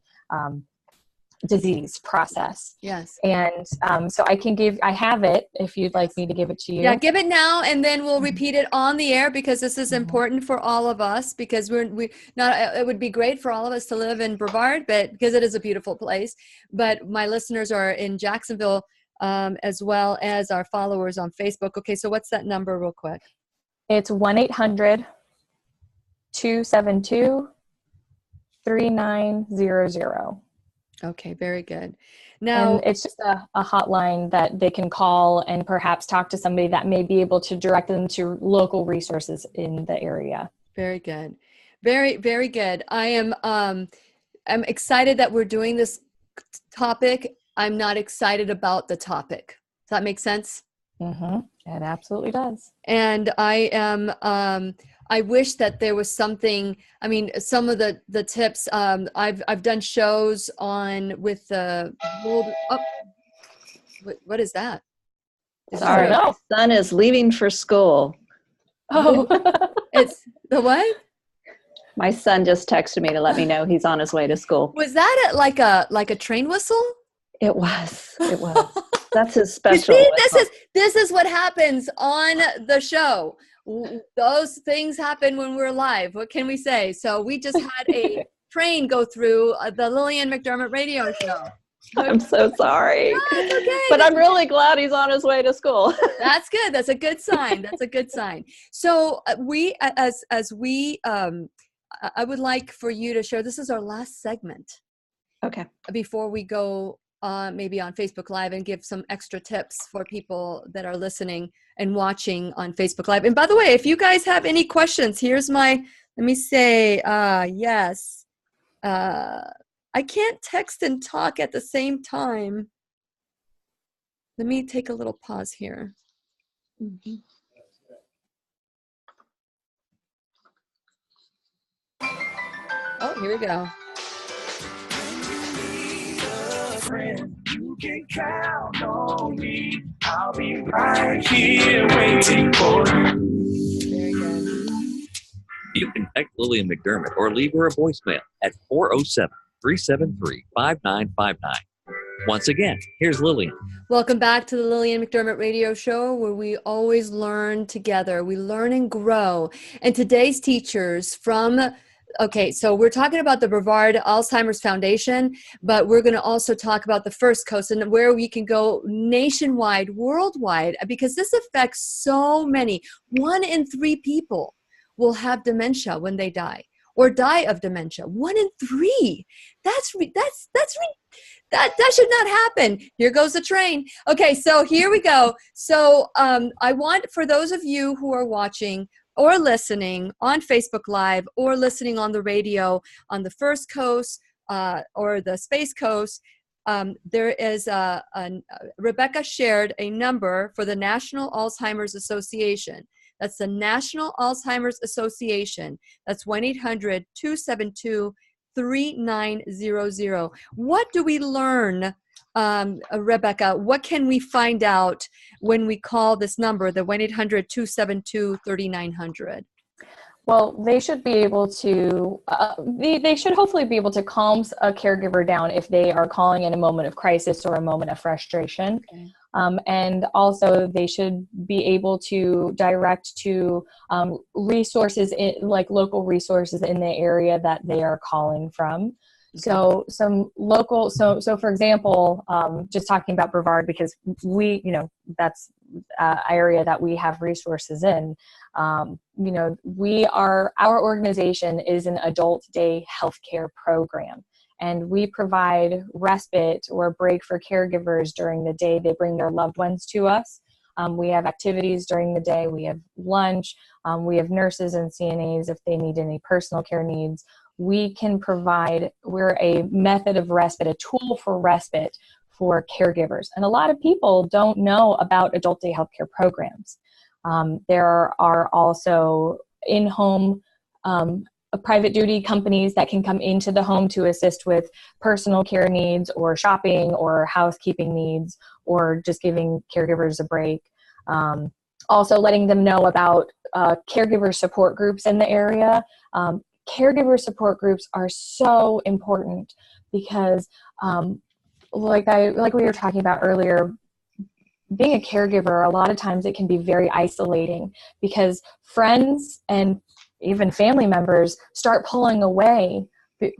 disease process. Yes. And so I have it if you'd like me to give it to you. Yeah, give it now, and then we'll repeat it on the air because this is important for all of us, because it would be great for all of us to live in Brevard, but because it is a beautiful place. But my listeners are in Jacksonville, as well as our followers on Facebook. Okay, so what's that number real quick? It's 1-800-272-3900. Okay, very good. Now, and it's just a hotline that they can call and perhaps talk to somebody that may be able to direct them to local resources in the area. Very good. Very, very good. I'm excited that we're doing this topic. I'm not excited about the topic. Does that make sense? Mm-hmm. It absolutely does. And I wish that there was something. I mean, some of the tips. I've done shows with the world. Oh, what is that? Sorry, my son is leaving for school. Oh, it's the what? My son just texted me to let me know he's on his way to school. Was that like a train whistle? It was. It was. That's his special. You see, this is what happens on the show. Those things happen when we're live. What can we say? So we just had a train go through the Lillian McDermott radio show. I'm so sorry. No, it's okay. But I'm really glad he's on his way to school. That's good. That's a good sign. That's a good sign. So I would like for you to share. This is our last segment. Okay. Before we go maybe on Facebook Live and give some extra tips for people that are listening and watching on Facebook Live. And by the way, if you guys have any questions, let me say, yes. I can't text and talk at the same time. Let me take a little pause here. Mm-hmm. Oh, here we go. You can count on me. I'll be right here waiting for you. Very good. You can text Lillian McDermott or leave her a voicemail at 407-373-5959. Once again, here's Lillian. Welcome back to the Lillian McDermott radio show, where we always learn together. We learn and grow. And today's teachers okay, so we're talking about the Brevard Alzheimer's Foundation, but we're going to also talk about the First Coast and where we can go nationwide, worldwide, because this affects so many. 1 in 3 people will have dementia when they die, or die of dementia. 1 in 3. That should not happen. Here goes the train. Okay, so here we go. So I want, for those of you who are watching or listening on Facebook Live or listening on the radio on the First Coast or the Space Coast, there is Rebecca shared a number for the National Alzheimer's Association. That's the National Alzheimer's Association. That's 1-800-272-3900. What do we learn, Rebecca? What can we find out when we call this number, the 1-800-272-3900? Well, they should be able to, they should hopefully be able to calm a caregiver down if they are calling in a moment of crisis or a moment of frustration. Okay. And also they should be able to direct to resources, like local resources in the area that they are calling from. So some local, so for example, just talking about Brevard, because we, that's area that we have resources in. Our organization is an adult day healthcare program, and we provide respite or break for caregivers during the day. They bring their loved ones to us. We have activities during the day. We have lunch. We have nurses and CNAs if they need any personal care needs. We can provide, we're a method of respite, a tool for respite for caregivers. And a lot of people don't know about adult day healthcare programs. There are also in-home private duty companies that can come into the home to assist with personal care needs or shopping or housekeeping needs or just giving caregivers a break. Also letting them know about caregiver support groups in the area. Caregiver support groups are so important because like we were talking about earlier, being a caregiver, a lot of times it can be very isolating because friends and even family members start pulling away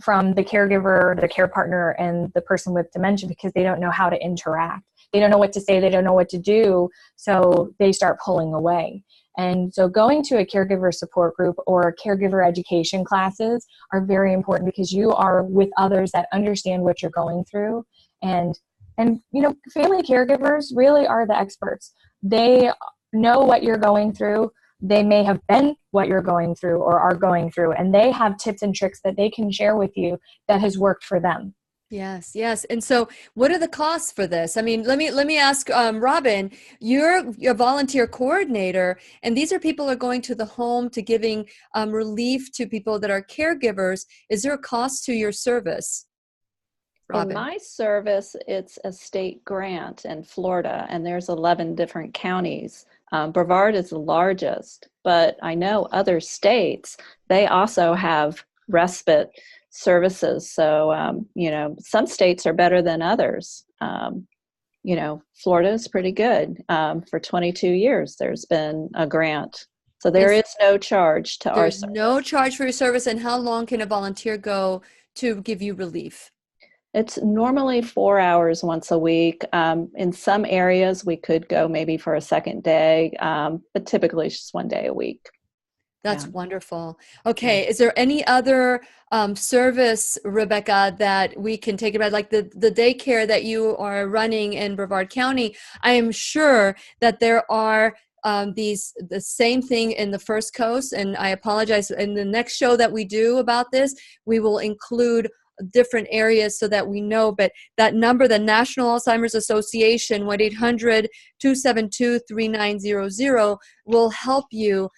from the caregiver, the care partner, and the person with dementia because they don't know how to interact. They don't know what to say. They don't know what to do. So they start pulling away. And so going to a caregiver support group or caregiver education classes are very important because you are with others that understand what you're going through. And family caregivers really are the experts. They know what you're going through. They may have been what you're going through or are going through, and they have tips and tricks that they can share with you that has worked for them. Yes, yes. And so what are the costs for this? I mean, let me ask Robin, you're a volunteer coordinator, and these are people who are going to the home to giving relief to people that are caregivers. Is there a cost to your service? Robin. In my service, it's a state grant in Florida, and there's 11 different counties. Brevard is the largest, but I know other states, they also have respite services. So, some states are better than others. Florida is pretty good. For 22 years, there's been a grant. So there is no charge to our service. There's no charge for your service. And how long can a volunteer go to give you relief? It's normally 4 hours once a week. In some areas, we could go maybe for a second day, but typically it's just 1 day a week. That's wonderful. Okay. Is there any other service, Rebecca, that we can take about, like the daycare that you are running in Brevard County? I am sure that there are the same thing in the First Coast, and I apologize. In the next show that we do about this, we will include different areas so that we know, but that number, the National Alzheimer's Association, 1-800-272-3900, will help you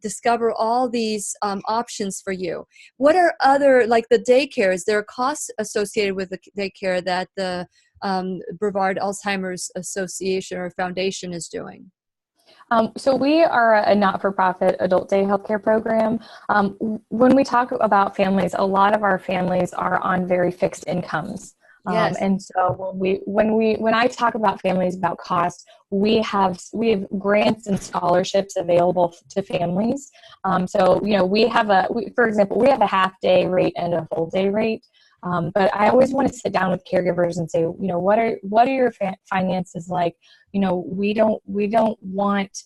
discover all these options for you. What are other, like the daycare, is there costs associated with the daycare that the Brevard Alzheimer's Association or Foundation is doing? So we are a not-for-profit adult day healthcare program. When we talk about families, a lot of our families are on very fixed incomes. Yes. And so when I talk about families, about cost, we have grants and scholarships available to families. So for example, we have a half-day rate and a full-day rate. But I always want to sit down with caregivers and say, what are your finances like? We don't want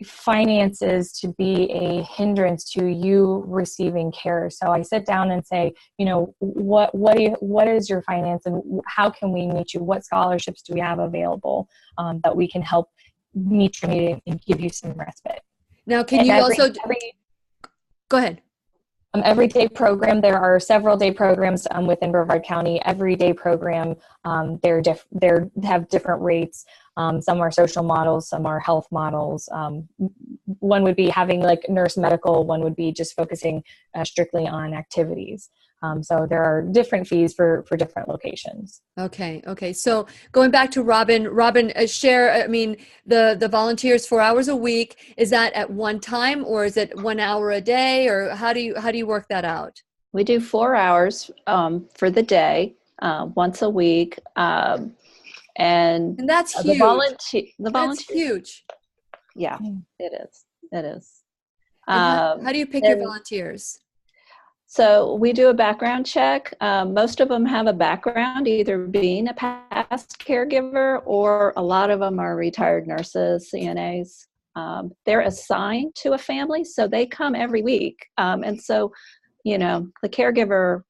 finances to be a hindrance to you receiving care. So I sit down and say, what is your finance and how can we meet you? What scholarships do we have available that we can help meet your need and give you some respite? Now, can you also go ahead? Everyday program. There are several day programs within Brevard County. Every day program, they have different rates. Some are social models, some are health models. One would be having like nurse medical. One would be just focusing strictly on activities. So there are different fees for different locations. Okay. So going back to Robin, share, I mean, the volunteers 4 hours a week, is that at one time or is it 1 hour a day, or how do you work that out? We do 4 hours for the day, once a week. And that's the huge. the That's huge. Yeah, it is. It is. How do you pick your volunteers? So we do a background check. Most of them have a background, either being a past caregiver, or a lot of them are retired nurses, CNAs. They're assigned to a family, so they come every week. And so, the caregiver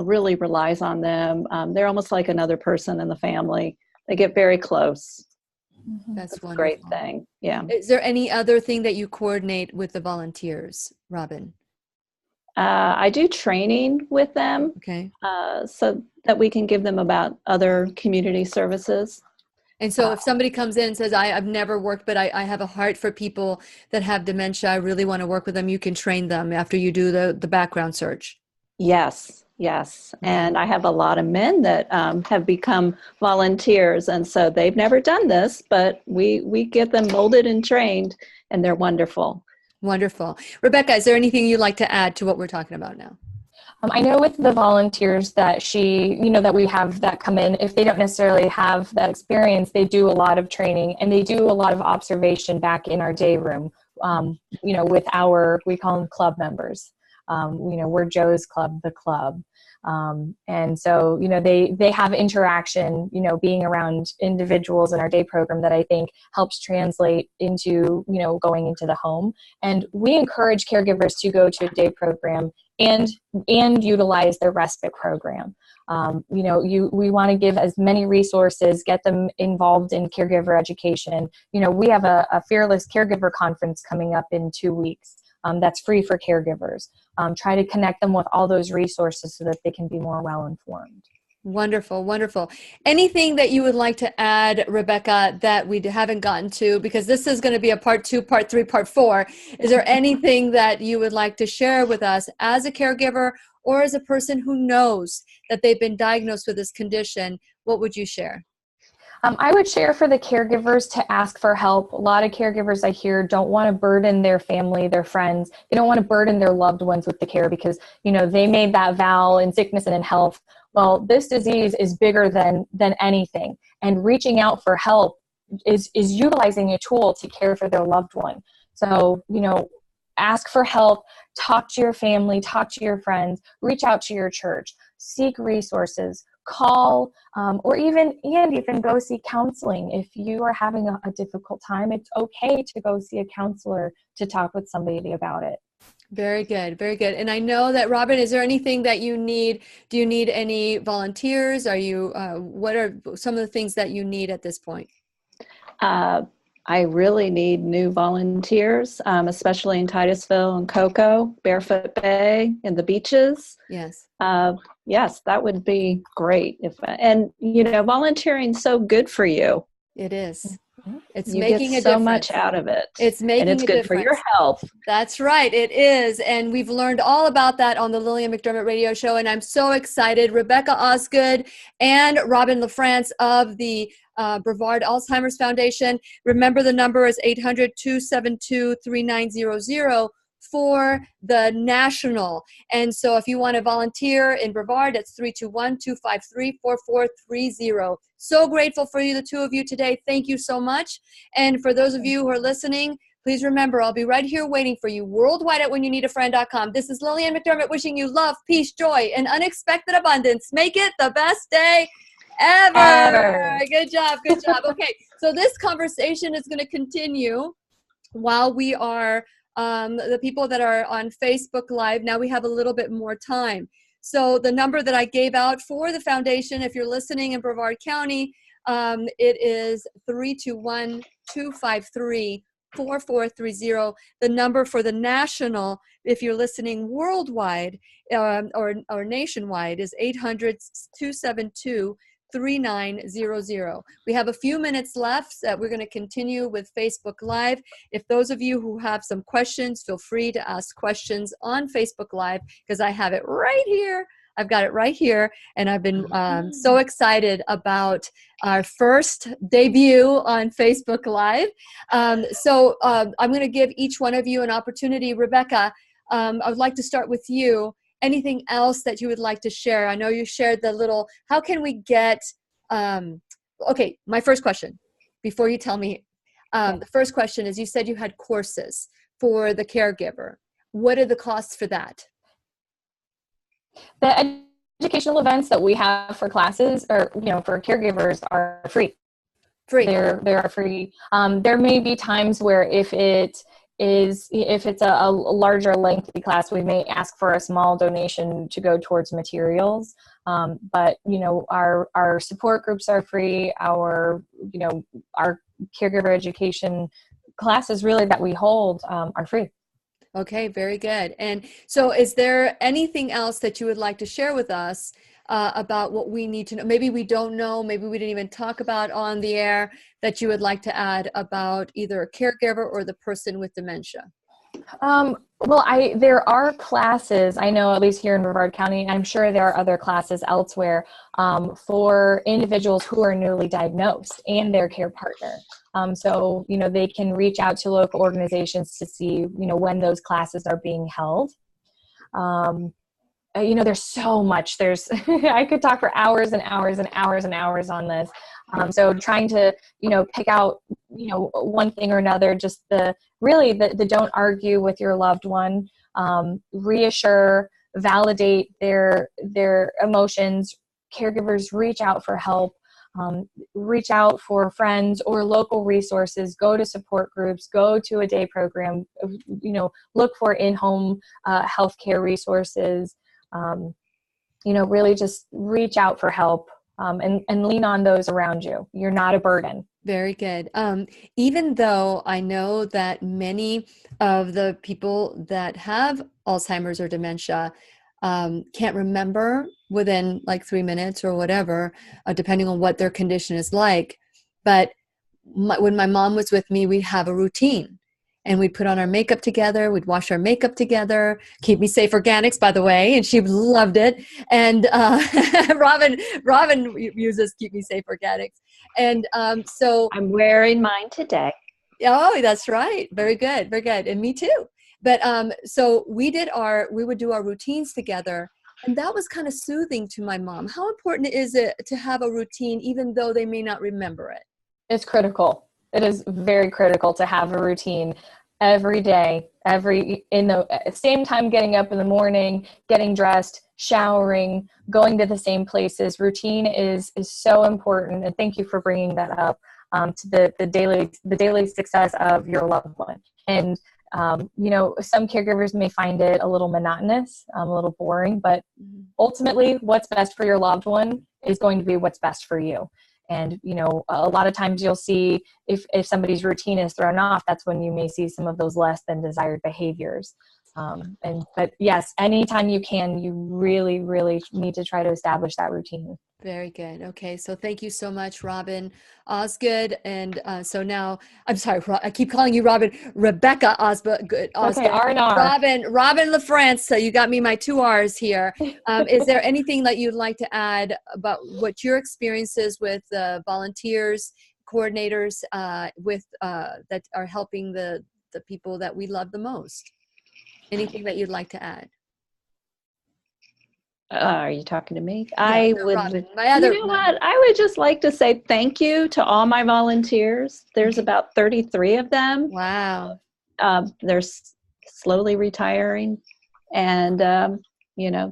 really relies on them. They're almost like another person in the family. They get very close. That's a great thing. Yeah. Is there any other thing that you coordinate with the volunteers, Robin? I do training with them, so that we can give them about other community services. And so if somebody comes in and says, I've never worked, but I have a heart for people that have dementia, I really want to work with them, you can train them after you do the background search. Yes. And I have a lot of men that have become volunteers, and so they've never done this, but we get them molded and trained, and they're wonderful. Wonderful. Rebecca, is there anything you'd like to add to what we're talking about now? I know with the volunteers that that we have that come in, if they don't necessarily have that experience, they do a lot of training and they do a lot of observation back in our day room, with we call them club members. We're Joe's club, the club. And so, they have interaction, being around individuals in our day program that I think helps translate into, going into the home. And we encourage caregivers to go to a day program and utilize their respite program. We want to give as many resources, get them involved in caregiver education. We have a Fearless Caregiver Conference coming up in 2 weeks. That's free for caregivers. Try to connect them with all those resources so that they can be more well-informed. Wonderful. Anything that you would like to add, Rebecca, that we haven't gotten to? Because this is going to be a part 2, part 3, part 4. Is there anything that you would like to share with us as a caregiver or as a person who knows that they've been diagnosed with this condition? What would you share? I would share for the caregivers to ask for help. A lot of caregivers I hear don't want to burden their family, their friends. They don't want to burden their loved ones with the care because, they made that vow in sickness and in health. Well, this disease is bigger than anything. And reaching out for help is utilizing a tool to care for their loved one. So, ask for help, talk to your family, talk to your friends, reach out to your church, seek resources, call, or even go see counseling. If you are having a difficult time, it's okay to go see a counselor to talk with somebody about it. Very good. And I know that, Robin, is there anything that you need? Do you need any volunteers? What are some of the things that you need at this point? I really need new volunteers, especially in Titusville and Cocoa, Barefoot Bay, and the beaches. Yes. Yes, that would be great. Volunteering's so good for you. It is. It's you making get a so difference. Much out of it. It's making and it's a good difference for your health. That's right. It is. And we've learned all about that on the Lillian McDermott radio show. And I'm so excited. Rebecca Osgood and Robin LaFrance of the Brevard Alzheimer's Foundation. Remember, the number is 800-272-3900 for the national. And so if you want to volunteer in Brevard, it's 321-253-4430. So grateful for you, the two of you today. Thank you so much. And for those of you who are listening, please remember, I'll be right here waiting for you worldwide at whenyounneedafriend.com. This is Lillian McDermott wishing you love, peace, joy, and unexpected abundance. Make it the best day ever. Good job. Okay, so this conversation is going to continue while we are the people that are on Facebook Live. Now we have a little bit more time. So the number that I gave out for the foundation, if you're listening in Brevard County, it is 321-253-4430. The number for the national, if you're listening worldwide or nationwide, is 800-272 888-866-3900. We have a few minutes left. We're going to continue with Facebook Live. If those of you who have some questions, feel free to ask questions on Facebook Live, because I have it right here. I've got it right here, and I've been so excited about our first debut on Facebook Live. So I'm going to give each one of you an opportunity. Rebecca, I would like to start with you. Anything else that you would like to share? I know you shared the little, how can we get, okay, my first question, before you tell me, the first question is, you said you had courses for the caregiver. What are the costs for that? The educational events that we have for classes or, for caregivers are free. They are free. There may be times where if it's a larger lengthy class, we may ask for a small donation to go towards materials. But our support groups are free. Our caregiver education classes really that we hold are free. Okay, very good. And so is there anything else that you would like to share with us about what we need to know? Maybe we don't know, maybe we didn't even talk about on the air, that you would like to add about either a caregiver or the person with dementia? There are classes, I know, at least here in Brevard County, I'm sure there are other classes elsewhere for individuals who are newly diagnosed and their care partner. So they can reach out to local organizations to see, when those classes are being held. There's so much. I could talk for hours and hours and hours and hours on this. So trying to, pick out, one thing or another, just the don't argue with your loved one, reassure, validate their emotions. Caregivers reach out for help, reach out for friends or local resources, go to support groups, go to a day program, look for in-home healthcare resources, really just reach out for help. And lean on those around you. You're not a burden. Very good. Even though I know that many of the people that have Alzheimer's or dementia can't remember within like 3 minutes or whatever, depending on what their condition is like. But when my mom was with me, we'd have a routine. And we'd put on our makeup together. We'd wash our makeup together. Keep Me Safe Organics, by the way, and she loved it. And Robin uses Keep Me Safe Organics. And so I'm wearing mine today. Oh, that's right. Very good, very good. And me too. But so we would do our routines together, and that was kind of soothing to my mom. How important is it to have a routine, even though they may not remember it? It's critical. It is very critical to have a routine every day, in the same time, getting up in the morning, getting dressed, showering, going to the same places. Routine is so important. And thank you for bringing that up to the daily success of your loved one. And, some caregivers may find it a little monotonous, a little boring, but ultimately what's best for your loved one is going to be what's best for you. And, a lot of times you'll see if somebody's routine is thrown off, that's when you may see some of those less than desired behaviors. But yes, anytime you can, you really, really need to try to establish that routine. Very good. Okay. So thank you so much, Robin Osgood. And so now, I'm sorry, I keep calling you Robin, Rebecca Osgood. Okay, R&R. Robin LaFrance. So you got me my 2 R's here. Is there anything that you'd like to add about what your experiences with volunteers, coordinators that are helping the people that we love the most? Anything that you'd like to add? Are you talking to me? Yeah, I no, would. Robin. What? I would just like to say thank you to all my volunteers. There's about 33 of them. Wow. They're slowly retiring, and the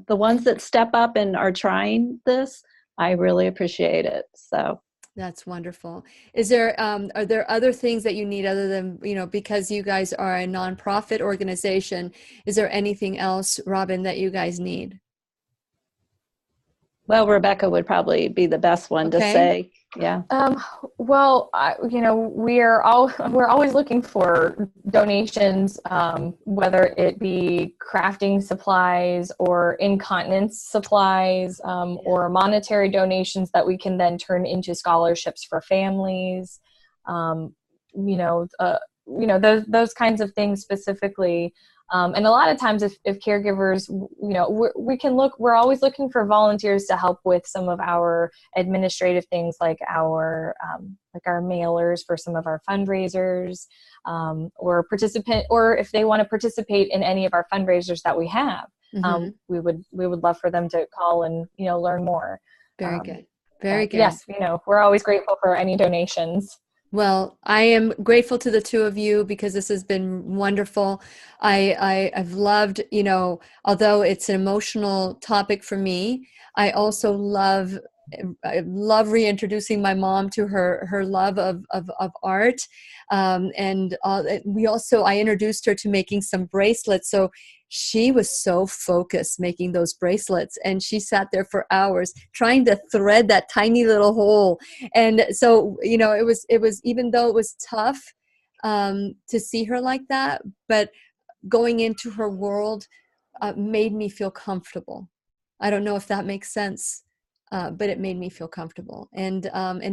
ones that step up and are trying this, I really appreciate it. So. That's wonderful. Is there, are there other things that you need other than, because you guys are a nonprofit organization, is there anything else, Robin, that you guys need? Well, Rebecca would probably be the best one to say. Yeah. Well, we're always looking for donations, whether it be crafting supplies or incontinence supplies, or monetary donations that we can then turn into scholarships for families. Those kinds of things specifically. And a lot of times if caregivers, we're always looking for volunteers to help with some of our administrative things, like our mailers for some of our fundraisers, or if they want to participate in any of our fundraisers that we have. We would love for them to call and, learn more. Very good. Very good. Yes, we're always grateful for any donations. Well, I am grateful to the two of you because this has been wonderful. I've loved, although it's an emotional topic for me, I also love reintroducing my mom to her love of art. I introduced her to making some bracelets. So she was so focused making those bracelets, and she sat there for hours trying to thread that tiny little hole. And so, it was, even though it was tough to see her like that, but going into her world made me feel comfortable. I don't know if that makes sense. But it made me feel comfortable and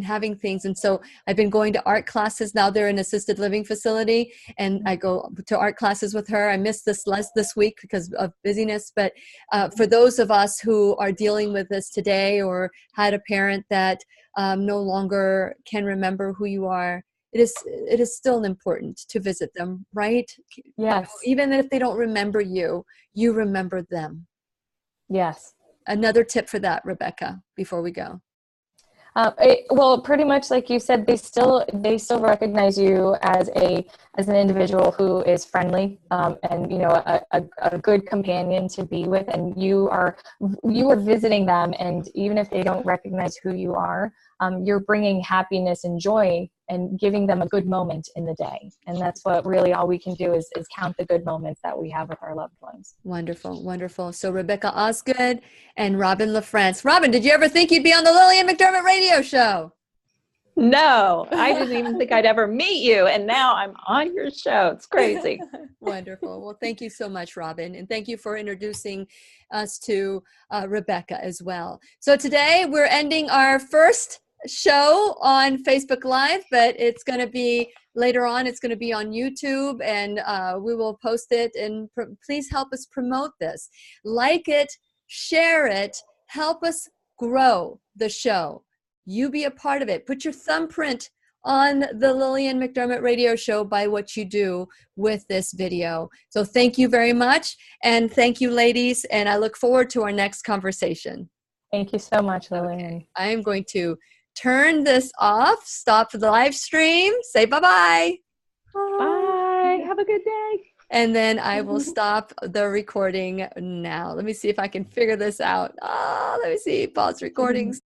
having things. And so I've been going to art classes. Now they're in assisted living facility, and I go to art classes with her. I missed this week because of busyness. But for those of us who are dealing with this today, or had a parent that no longer can remember who you are, it is still important to visit them, right? Yes. Even if they don't remember you, you remember them. Yes. Another tip for that, Rebecca, before we go. Well, pretty much like you said, they still recognize you as an individual who is friendly, and a good companion to be with, and you are visiting them, and even if they don't recognize who you are, you're bringing happiness and joy and giving them a good moment in the day. And that's what really all we can do is count the good moments that we have with our loved ones. Wonderful, wonderful. So Rebecca Osgood and Robin LaFrance. Robin, did you ever think you'd be on the Lillian McDermott radio show? No, I didn't even think I'd ever meet you. And now I'm on your show. It's crazy. Wonderful. Well, thank you so much, Robin. And thank you for introducing us to Rebecca as well. So today we're ending our first show on Facebook Live, but it's going to be later on. It's going to be on YouTube, and we will post it. And please help us promote this. Like it, share it, help us grow the show. You be a part of it. Put your thumbprint on the Lillian McDermott radio show by what you do with this video. So thank you very much. And thank you, ladies. And I look forward to our next conversation. Thank you so much, Lillian. Okay. I am going to turn this off, stop the live stream, say bye-bye. Bye. Have a good day. And then I will stop the recording now. Let me see if I can figure this out. Let me see. Pause recordings.